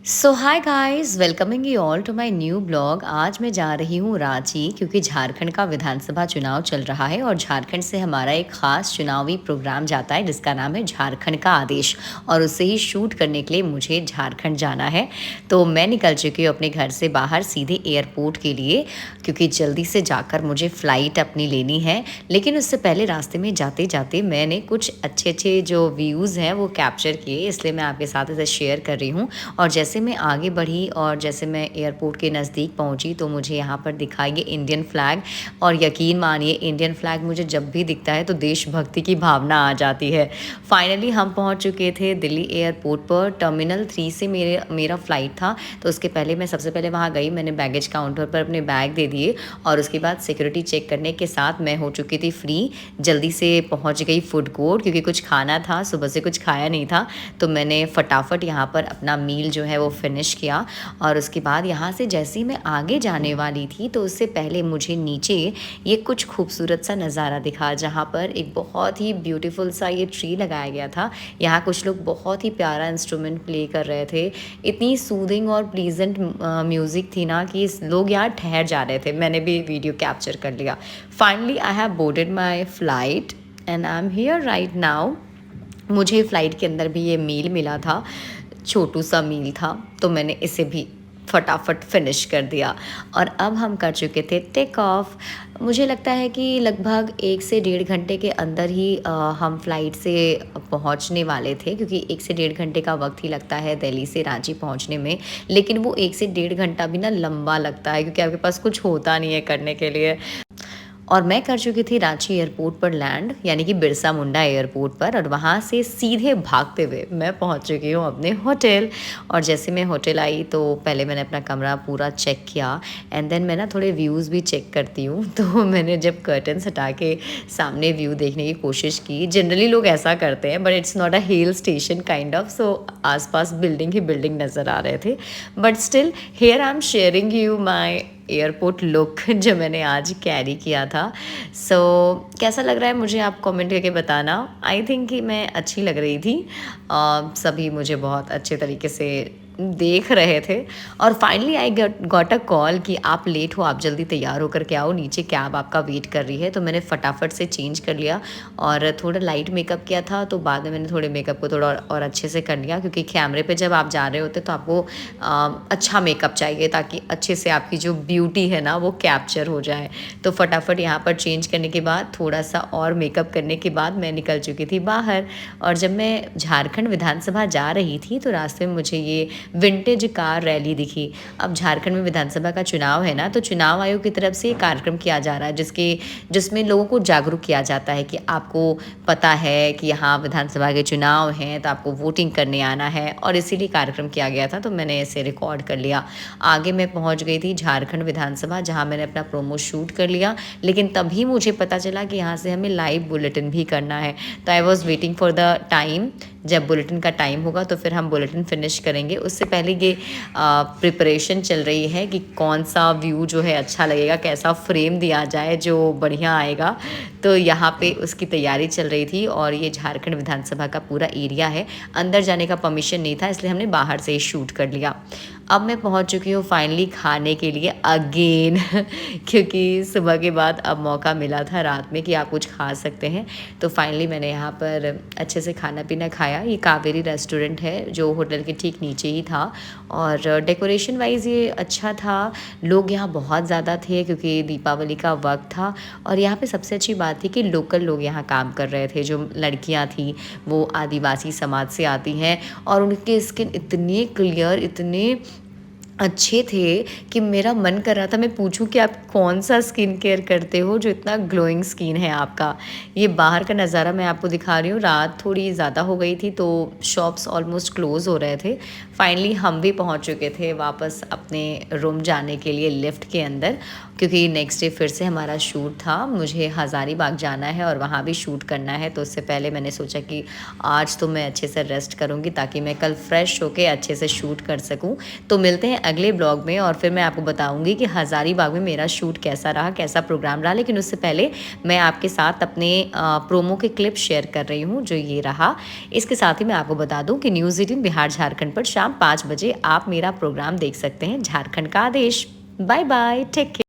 So hi guys, welcoming you all to my new blog. आज मैं जा रही हूँ रांची क्योंकि झारखंड का विधानसभा चुनाव चल रहा है और झारखंड से हमारा एक ख़ास चुनावी प्रोग्राम जाता है जिसका नाम है झारखंड का आदेश, और उससे ही शूट करने के लिए मुझे झारखंड जाना है। तो मैं निकल चुकी हूँ अपने घर से बाहर सीधे एयरपोर्ट के लिए, क्योंकि जल्दी से जाकर मुझे फ़्लाइट अपनी लेनी है। लेकिन उससे पहले रास्ते में जाते जाते मैंने कुछ अच्छे अच्छे जो व्यूज़ हैं वो कैप्चर किए, इसलिए मैं आपके साथ इसे शेयर कर रही हूँ। और जैसे मैं आगे बढ़ी और जैसे मैं एयरपोर्ट के नज़दीक पहुंची तो मुझे यहाँ पर दिखाई ये इंडियन फ्लैग, और यकीन मानिए इंडियन फ्लैग मुझे जब भी दिखता है तो देशभक्ति की भावना आ जाती है। फाइनली हम पहुंच चुके थे दिल्ली एयरपोर्ट पर। टर्मिनल 3 से मेरा फ़्लाइट था, तो उसके पहले मैं सबसे पहले वहाँ गई। मैंने बैगेज काउंटर पर अपने बैग दे दिए और उसके बाद सिक्योरिटी चेक करने के साथ मैं हो चुकी थी फ्री। जल्दी से पहुँच गई फूड कोर्ट क्योंकि कुछ खाना था, सुबह से कुछ खाया नहीं था, तो मैंने फटाफट यहाँ पर अपना मील जो है वो फिनिश किया। और उसके बाद यहाँ से जैसे ही मैं आगे जाने वाली थी तो उससे पहले मुझे नीचे ये कुछ खूबसूरत सा नज़ारा दिखा, जहाँ पर एक बहुत ही ब्यूटीफुल सा ये ट्री लगाया गया था। यहाँ कुछ लोग बहुत ही प्यारा इंस्ट्रूमेंट प्ले कर रहे थे। इतनी सूदिंग और प्लीजेंट म्यूज़िक थी ना कि लोग यहाँ ठहर जा रहे थे। मैंने भी वीडियो कैप्चर कर लिया। Finally I have boarded my flight and I am here right now. मुझे फ़्लाइट के अंदर भी ये मील मिला था, छोटू सा मील था, तो मैंने इसे भी फटाफट फिनिश कर दिया। और अब हम कर चुके थे टेक ऑफ। मुझे लगता है कि लगभग 1 से 1.5 घंटे के अंदर ही हम फ़्लाइट से पहुंचने वाले थे, क्योंकि 1 से 1.5 घंटे का वक्त ही लगता है दिल्ली से रांची पहुंचने में। लेकिन वो 1 से 1.5 घंटा भी ना लंबा लगता है, क्योंकि आपके पास कुछ होता नहीं है करने के लिए। और मैं कर चुकी थी रांची एयरपोर्ट पर लैंड, यानी कि बिरसा मुंडा एयरपोर्ट पर, और वहाँ से सीधे भागते हुए मैं पहुँच चुकी हूँ अपने होटल। और जैसे मैं होटल आई तो पहले मैंने अपना कमरा पूरा चेक किया एंड देन मैं ना थोड़े व्यूज़ भी चेक करती हूँ। तो मैंने जब कर्टन्स हटा के सामने व्यू देखने की कोशिश की, जनरली लोग ऐसा करते हैं but it's not a hill station kind of, so आसपास बिल्डिंग ही बिल्डिंग नज़र आ रहे थे। But still here I am sharing you my airport look जो मैंने आज कैरी किया था। सो कैसा लग रहा है मुझे आप कमेंट करके बताना। आई थिंक कि मैं अच्छी लग रही थी। सभी मुझे बहुत अच्छे तरीके से देख रहे थे। और finally I got a call कि आप लेट हो, आप जल्दी तैयार होकर के आओ, नीचे कैब आपका वेट कर रही है। तो मैंने फटाफट से चेंज कर लिया और थोड़ा लाइट मेकअप किया था, तो बाद में मैंने थोड़े मेकअप को थोड़ा और अच्छे से कर लिया, क्योंकि कैमरे पे जब आप जा रहे होते तो आपको अच्छा मेकअप चाहिए ताकि अच्छे से आपकी जो ब्यूटी है ना वो कैप्चर हो जाए। तो फटाफट यहाँ पर चेंज करने के बाद थोड़ा सा और मेकअप करने के बाद मैं निकल चुकी थी बाहर। और जब मैं झारखंड विधानसभा जा रही थी तो रास्ते में मुझे ये विंटेज कार रैली दिखी। अब झारखंड में विधानसभा का चुनाव है ना, तो चुनाव आयोग की तरफ से कार्यक्रम किया जा रहा है जिसमें लोगों को जागरूक किया जाता है कि आपको पता है कि यहाँ विधानसभा के चुनाव हैं तो आपको वोटिंग करने आना है, और इसीलिए कार्यक्रम किया गया था। तो मैंने इसे रिकॉर्ड कर लिया। आगे मैं पहुँच गई थी झारखंड विधानसभा, जहाँ मैंने अपना प्रोमो शूट कर लिया। लेकिन तभी मुझे पता चला कि यहाँ से हमें लाइव बुलेटिन भी करना है। तो I was waiting for the time, जब बुलेटिन का टाइम होगा तो फिर हम बुलेटिन फिनिश करेंगे। उससे पहले ये प्रिपरेशन चल रही है कि कौन सा व्यू जो है अच्छा लगेगा, कैसा फ्रेम दिया जाए जो बढ़िया आएगा। तो यहाँ पे उसकी तैयारी चल रही थी। और ये झारखंड विधानसभा का पूरा एरिया है, अंदर जाने का परमिशन नहीं था, इसलिए हमने बाहर से ही शूट कर लिया। अब मैं पहुँच चुकी हूँ फाइनली खाने के लिए अगेन क्योंकि सुबह के बाद अब मौका मिला था रात में कि आप कुछ खा सकते हैं। तो फाइनली मैंने यहाँ पर अच्छे से खाना पीना खाया। ये कावेरी रेस्टोरेंट है जो होटल के ठीक नीचे ही था, और डेकोरेशन वाइज ये अच्छा था। लोग यहाँ बहुत ज़्यादा थे क्योंकि दीपावली का वक्त था। और यहाँ पे सबसे अच्छी बात थी कि लोकल लोग यहाँ काम कर रहे थे। जो लड़कियाँ थी वो आदिवासी समाज से आती हैं, और उनके स्किन इतने क्लियर, इतने अच्छे थे कि मेरा मन कर रहा था मैं पूछूं कि आप कौन सा स्किन केयर करते हो जो इतना ग्लोइंग स्किन है आपका। ये बाहर का नज़ारा मैं आपको दिखा रही हूँ। रात थोड़ी ज़्यादा हो गई थी तो शॉप्स ऑलमोस्ट क्लोज़ हो रहे थे। फाइनली हम भी पहुँच चुके थे वापस अपने रूम जाने के लिए लिफ्ट के अंदर, क्योंकि नेक्स्ट डे फिर से हमारा शूट था। मुझे हज़ारीबाग जाना है और वहाँ भी शूट करना है। तो उससे पहले मैंने सोचा कि आज तो मैं अच्छे से रेस्ट करूँगी ताकि मैं कल फ्रेश होके अच्छे से शूट कर सकूँ। तो मिलते हैं अगले ब्लॉग में और फिर मैं आपको बताऊँगी कि हज़ारीबाग में मेरा शूट कैसा रहा, कैसा प्रोग्राम रहा। लेकिन उससे पहले मैं आपके साथ अपने प्रोमो के क्लिप शेयर कर रही हूँ, जो ये रहा। इसके साथ ही मैं आपको बता दूँ कि न्यूज़ 18 बिहार झारखंड पर शाम 5 बजे आप मेरा प्रोग्राम देख सकते हैं, झारखंड का आदेश। Bye bye, take care.